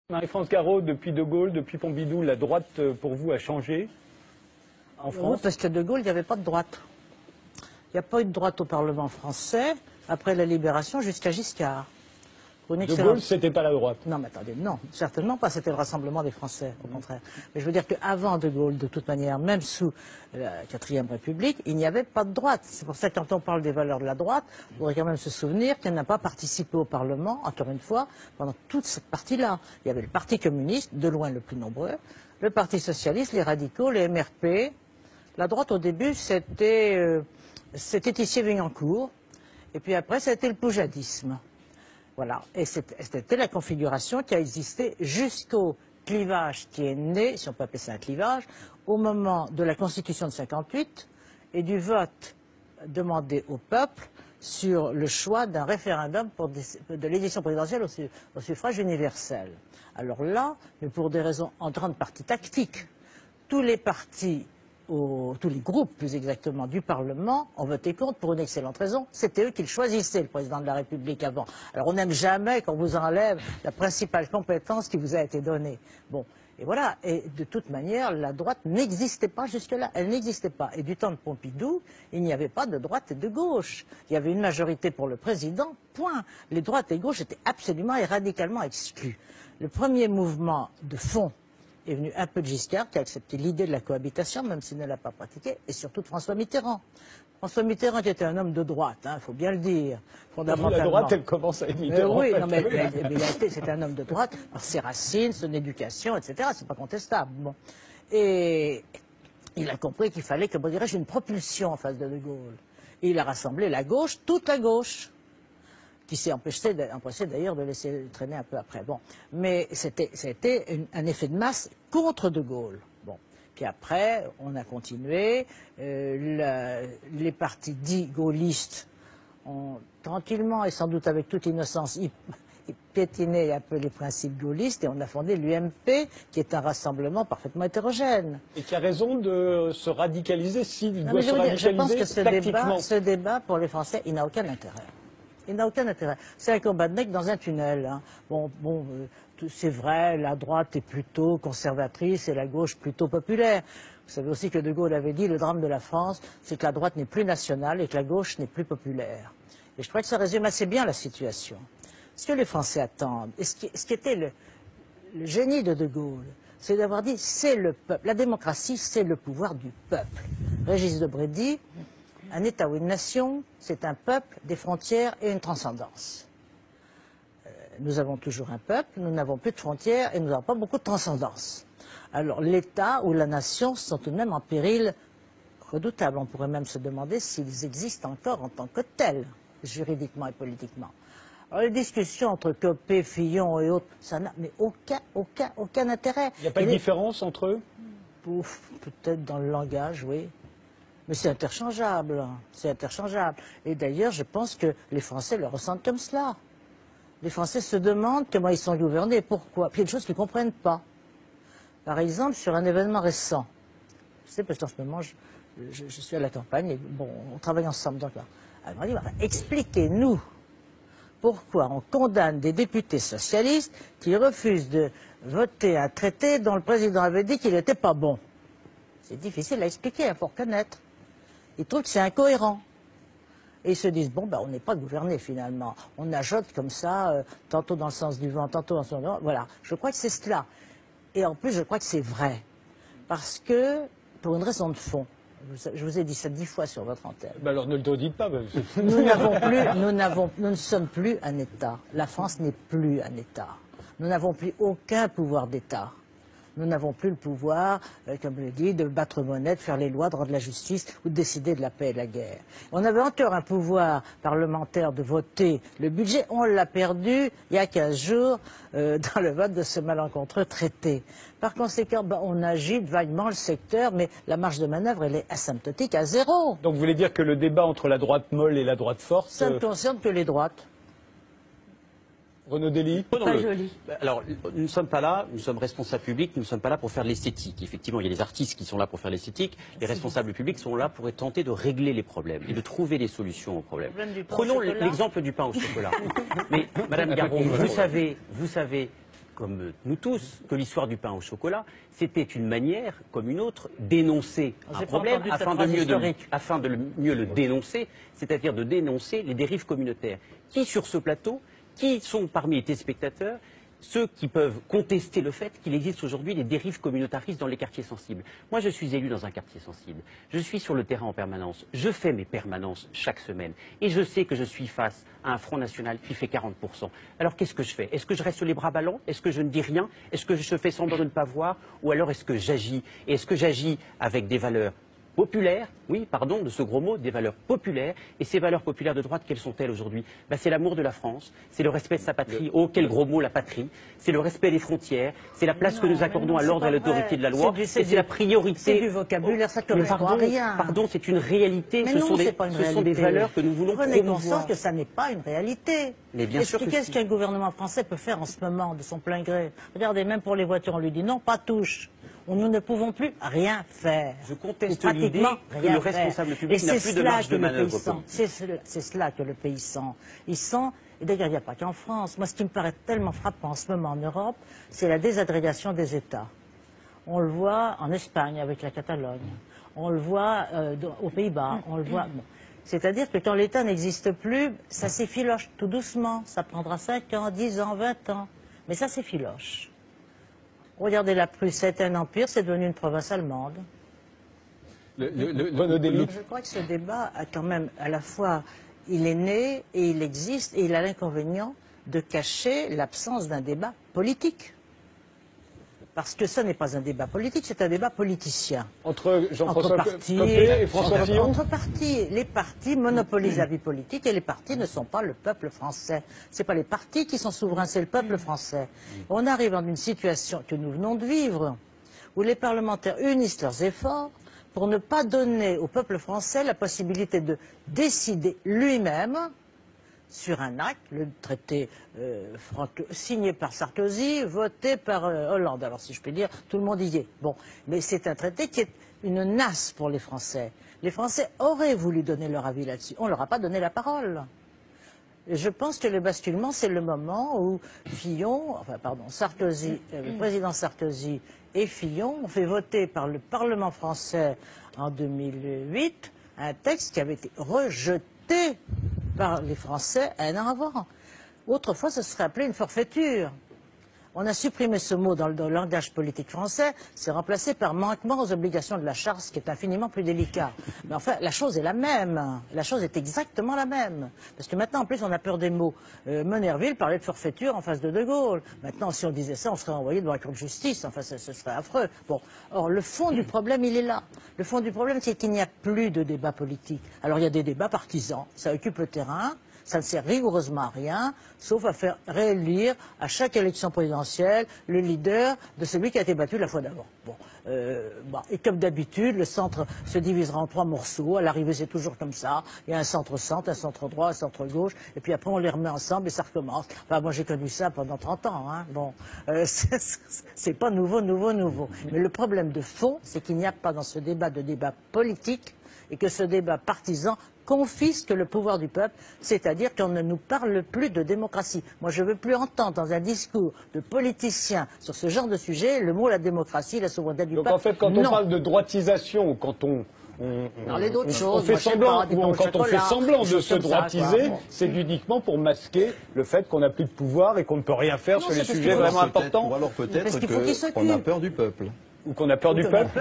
Marie-France Garot, depuis De Gaulle, depuis Pompidou, la droite, pour vous, a changé en France? Oui, parce que De Gaulle, il n'y avait pas de droite. Il n'y a pas eu de droite au Parlement français après la Libération jusqu'à Giscard. De Gaulle, c'était pas la droite? Non, mais attendez, non, certainement pas. C'était le Rassemblement des Français, au contraire. Mais je veux dire qu'avant De Gaulle, de toute manière, même sous la 4e République, il n'y avait pas de droite. C'est pour ça que quand on parle des valeurs de la droite, il faudrait quand même se souvenir qu'elle n'a pas participé au Parlement, encore une fois, pendant toute cette partie-là. Il y avait le Parti communiste, de loin le plus nombreux, le Parti socialiste, les radicaux, les MRP. La droite, au début, c'était Thiessier-Vignancourt. Et puis après, c'était le poujadisme. Voilà, et c'était la configuration qui a existé jusqu'au clivage qui est né, si on peut appeler ça un clivage, au moment de la Constitution de 58 et du vote demandé au peuple sur le choix d'un référendum de l'élection présidentielle au suffrage universel. Alors là, mais pour des raisons en grande partie tactiques, tous les partis, tous les groupes plus exactement du Parlement ont voté contre pour une excellente raison. C'était eux qui le choisissaient, le président de la République avant. Alors on n'aime jamais qu'on vous enlève la principale compétence qui vous a été donnée. Bon, et voilà. Et de toute manière, la droite n'existait pas jusque-là. Elle n'existait pas. Et du temps de Pompidou, il n'y avait pas de droite et de gauche. Il y avait une majorité pour le président, point. Les droites et gauches étaient absolument et radicalement exclues. Le premier mouvement de fond est venu un peu de Giscard, qui a accepté l'idée de la cohabitation, même s'il ne l'a pas pratiquée, et surtout de François Mitterrand. François Mitterrand qui était un homme de droite, il faut bien le dire, fondamentalement. La droite, elle commence à être Mitterrand. Oui, non, mais c'était un homme de droite par ses racines, son éducation, etc. C'est pas contestable. Bon. Et il a compris qu'il fallait, comment dirais-je, une propulsion en face de De Gaulle. Et il a rassemblé la gauche, toute la gauche, qui s'est empêché d'ailleurs de laisser traîner un peu après. Bon, mais c'était un effet de masse contre De Gaulle. Bon, puis après, on a continué. Les partis dits gaullistes ont tranquillement et sans doute avec toute innocence piétiné un peu les principes gaullistes et on a fondé l'UMP, qui est un rassemblement parfaitement hétérogène. Et qui a raison de se radicaliser s'il doit se radicaliser. Je pense que tactiquement. ce débat, pour les Français, il n'a aucun intérêt. Il n'a aucun intérêt. C'est un combat de mecs dans un tunnel. Hein. Bon, c'est vrai, la droite est plutôt conservatrice et la gauche plutôt populaire. Vous savez aussi que De Gaulle avait dit le drame de la France, c'est que la droite n'est plus nationale et que la gauche n'est plus populaire. Et je crois que ça résume assez bien la situation. Ce que les Français attendent, et ce qui était le génie de Gaulle, c'est d'avoir dit c'est le peuple. La démocratie, c'est le pouvoir du peuple. Régis Debray dit un État ou une nation, c'est un peuple, des frontières et une transcendance. Nous avons toujours un peuple, nous n'avons plus de frontières et nous n'avons pas beaucoup de transcendance. Alors l'État ou la nation sont tout de même en péril redoutable. On pourrait même se demander s'ils existent encore en tant que tels, juridiquement et politiquement. Alors les discussions entre Copé, Fillon et autres, ça n'a mais aucun intérêt. Il n'y a pas de différence entre eux? Peut-être dans le langage, oui. Mais c'est interchangeable, c'est interchangeable. Et d'ailleurs, je pense que les Français le ressentent comme cela. Les Français se demandent comment ils sont gouvernés, pourquoi. Puis il y a des choses qu'ils ne comprennent pas. Par exemple, sur un événement récent. Je sais, parce qu'en ce moment, je suis à la campagne, et bon, on travaille ensemble. Donc là, elle m'a dit, expliquez-nous pourquoi on condamne des députés socialistes qui refusent de voter un traité dont le président avait dit qu'il n'était pas bon. C'est difficile à expliquer, il faut reconnaître. Ils trouvent que c'est incohérent. Et ils se disent, bon, on n'est pas gouverné finalement. On nageote comme ça, tantôt dans le sens du vent, tantôt dans le sens du vent. Voilà, je crois que c'est cela. Et en plus, je crois que c'est vrai. Parce que, pour une raison de fond, je vous ai dit ça 10 fois sur votre antenne. Alors ne le redites pas. Nous ne sommes plus un État. La France n'est plus un État. Nous n'avons plus aucun pouvoir d'État. Nous n'avons plus le pouvoir, comme je l'ai dit, de battre monnaie, de faire les lois, de rendre la justice ou de décider de la paix et de la guerre. On avait encore un pouvoir parlementaire de voter le budget. On l'a perdu il y a 15 jours dans le vote de ce malencontreux traité. Par conséquent, on agite vaguement le secteur, mais la marge de manœuvre, elle est asymptotique à zéro. Donc vous voulez dire que le débat entre la droite molle et la droite forte... Ça ne concerne que les droites. Renaud Dely. Pas joli. Alors, nous ne sommes pas là, nous sommes responsables publics, nous ne sommes pas là pour faire l'esthétique. Effectivement, il y a des artistes qui sont là pour faire l'esthétique, les responsables publics sont là pour tenter de régler les problèmes et de trouver des solutions aux problèmes. Prenons l'exemple du pain au chocolat. Mais, Madame Garot, vous savez comme nous tous, que l'histoire du pain au chocolat, c'était une manière, comme une autre, d'énoncer un problème afin de mieux le dénoncer, c'est-à-dire de dénoncer les dérives communautaires. Qui, sur ce plateau, qui sont parmi les téléspectateurs, ceux qui peuvent contester le fait qu'il existe aujourd'hui des dérives communautaristes dans les quartiers sensibles. Moi, je suis élu dans un quartier sensible. Je suis sur le terrain en permanence. Je fais mes permanences chaque semaine. Et je sais que je suis face à un Front National qui fait 40%. Alors, qu'est-ce que je fais? Est-ce que je reste les bras ballants? Est-ce que je ne dis rien? Est-ce que je fais semblant de ne pas voir? Ou alors, est-ce que j'agis? Et est-ce que j'agis avec des valeurs populaires, oui, pardon, de ce gros mot, des valeurs populaires. Et ces valeurs populaires de droite, quelles sont-elles aujourd'hui? C'est l'amour de la France, c'est le respect de sa patrie. Oh, quel gros mot, la patrie. C'est le respect des frontières, c'est la place que nous accordons à l'ordre et à l'autorité de la loi. Et c'est la priorité. C'est du vocabulaire, ça ne correspond à rien. Pardon, c'est une réalité. Mais ce non, sont des valeurs que nous voulons promouvoir. Prenez conscience que ça n'est pas une réalité. Mais bien sûr. Qu'est-ce qu'un gouvernement français peut faire en ce moment de son plein gré? Regardez, même pour les voitures, on lui dit non, pas touche. Nous ne pouvons plus rien faire. Je conteste l'idée que le responsable public n'a plus de marge de manœuvre. C'est cela que le pays sent. Il sent, et d'ailleurs il n'y a pas qu'en France, moi ce qui me paraît tellement frappant en ce moment en Europe, c'est la désagrégation des États. On le voit en Espagne avec la Catalogne, on le voit aux Pays-Bas, on le voit... Bon. C'est-à-dire que quand l'État n'existe plus, ça s'effiloche tout doucement. Ça prendra 5 ans, 10 ans, 20 ans. Mais ça s'effiloche. Regardez la Prusse, c'était un empire, c'est devenu une province allemande. Je crois que ce débat a quand même, à la fois, il est né et il existe, et il a l'inconvénient de cacher l'absence d'un débat politique. Parce que ce n'est pas un débat politique, c'est un débat politicien. Entre Jean-François Copé et François Fillon. Entre partis. Les partis monopolisent la vie politique et les partis ne sont pas le peuple français. Ce n'est pas les partis qui sont souverains, c'est le peuple français. On arrive dans une situation que nous venons de vivre, où les parlementaires unissent leurs efforts pour ne pas donner au peuple français la possibilité de décider lui-même sur un acte, le traité signé par Sarkozy, voté par Hollande. Alors si je peux dire, tout le monde y est. Bon, mais c'est un traité qui est une nasse pour les Français. Les Français auraient voulu donner leur avis là-dessus. On ne leur a pas donné la parole. Et je pense que le basculement, c'est le moment où Sarkozy, le président Sarkozy et Fillon ont fait voter par le Parlement français en 2008 un texte qui avait été rejeté par les Français un an avant. Autrefois, ça serait appelé une forfaiture. On a supprimé ce mot dans le langage politique français, c'est remplacé par manquement aux obligations de la charte, ce qui est infiniment plus délicat. Mais enfin, la chose est la même. La chose est exactement la même. Parce que maintenant, en plus, on a peur des mots. Monnerville parlait de forfaiture en face de De Gaulle. Maintenant, si on disait ça, on serait envoyé devant la Cour de justice. Enfin, ce serait affreux. Bon. Or, le fond du problème, il est là. Le fond du problème, c'est qu'il n'y a plus de débat politique. Alors, il y a des débats partisans. Ça occupe le terrain. Ça ne sert rigoureusement à rien, sauf à faire réélire à chaque élection présidentielle le leader de celui qui a été battu la fois d'avant. Bon, et comme d'habitude, le centre se divisera en 3 morceaux. À l'arrivée, c'est toujours comme ça. Il y a un centre-centre, un centre-droit, un centre-gauche, et puis après, on les remet ensemble et ça recommence. Enfin, moi, j'ai connu ça pendant 30 ans. Hein. Bon, c'est pas nouveau. Mais le problème de fond, c'est qu'il n'y a pas dans ce débat de débat politique et que ce débat partisan confisque le pouvoir du peuple, c'est-à-dire qu'on ne nous parle plus de démocratie. Moi, je ne veux plus entendre dans un discours de politiciens sur ce genre de sujet le mot la démocratie, la souveraineté du peuple. Donc en fait, quand on parle de droitisation, ou quand on fait semblant de se droitiser, c'est uniquement pour masquer le fait qu'on n'a plus de pouvoir et qu'on ne peut rien faire sur les sujets vraiment importants. Ou alors peut-être qu'on a peur du peuple. Ou qu'on a peur du peuple.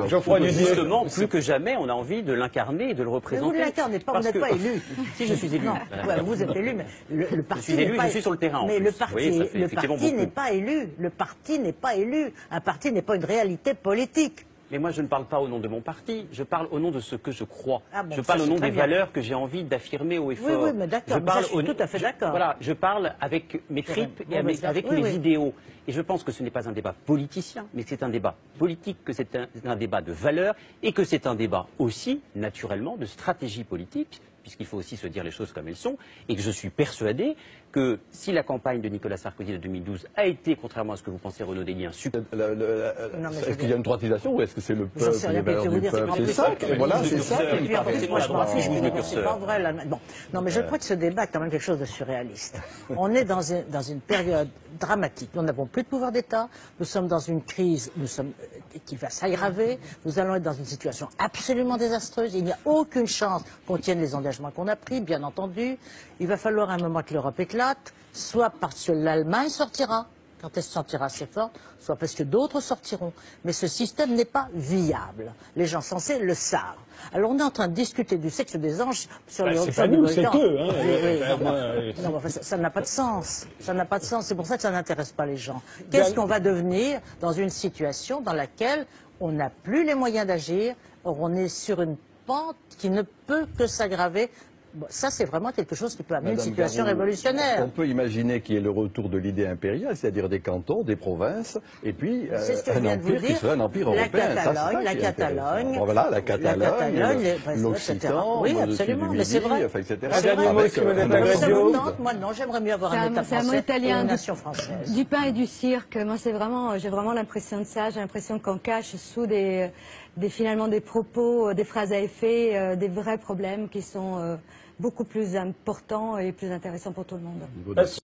Geoffroy Dudier. Justement, plus que jamais, on a envie de l'incarner et de le représenter. Mais vous ne l'incarnez pas, vous n'êtes pas élu. Si, je suis élu. Non, vous êtes élu, mais le parti n'est pas élu, je suis sur le terrain. Mais le parti n'est pas élu. Le parti n'est pas élu. Un parti n'est pas une réalité politique. Mais moi, je ne parle pas au nom de mon parti, je parle au nom de ce que je crois. Je parle au nom des valeurs que j'ai envie d'affirmer haut et fort. Oui, mais d'accord, je suis tout à fait d'accord. Voilà, je parle avec mes tripes et avec mes idéaux. Et je pense que ce n'est pas un débat politicien, mais que c'est un débat politique, que c'est un débat de valeurs, et que c'est un débat aussi, naturellement, de stratégie politique, puisqu'il faut aussi se dire les choses comme elles sont, et que je suis persuadé que si la campagne de Nicolas Sarkozy de 2012 a été, contrairement à ce que vous pensez, Renaud Délier, un succès. Est-ce qu'il y a une droitisation ou est-ce que c'est le peuple, les valeurs du peuple? C'est ça, voilà, c'est ça. C'est pas vrai. Bon. Non, mais je crois que ce débat est quand même quelque chose de surréaliste. On est dans une période dramatique. Nous n'avons plus de pouvoir d'État. Nous sommes dans une crise qui va s'aggraver. Nous allons être dans une situation absolument désastreuse. Il n'y a aucune chance qu'on tienne les engagements qu'on a pris, bien entendu. Il va falloir à un moment que l'Europe éclate, soit parce que l'Allemagne sortira, quand elle se sentira assez forte, soit parce que d'autres sortiront. Mais ce système n'est pas viable. Les gens censés le savent. Alors on est en train de discuter du sexe des anges sur les c'est pas nous, c'est eux. Non, ça n'a pas de sens. Ça n'a pas de sens. C'est pour ça que ça n'intéresse pas les gens. Qu'est-ce qu'on va devenir dans une situation dans laquelle on n'a plus les moyens d'agir? Or, on est sur une pente qui ne peut que s'aggraver. Bon, ça, c'est vraiment quelque chose qui peut amener une situation révolutionnaire. On peut imaginer qu'il y ait le retour de l'idée impériale, c'est-à-dire des cantons, des provinces, et puis un empire qui serait un empire européen. La Catalogne, voilà, la Catalogne, l'Occitan, oui, absolument, mais c'est vrai. Etc. Moi, non, j'aimerais mieux avoir un État français et une nation française. Du pain et du cirque, moi, j'ai vraiment l'impression de ça. J'ai l'impression qu'on cache sous finalement des propos, des phrases à effet, des vrais problèmes qui sont beaucoup plus importants et plus intéressants pour tout le monde.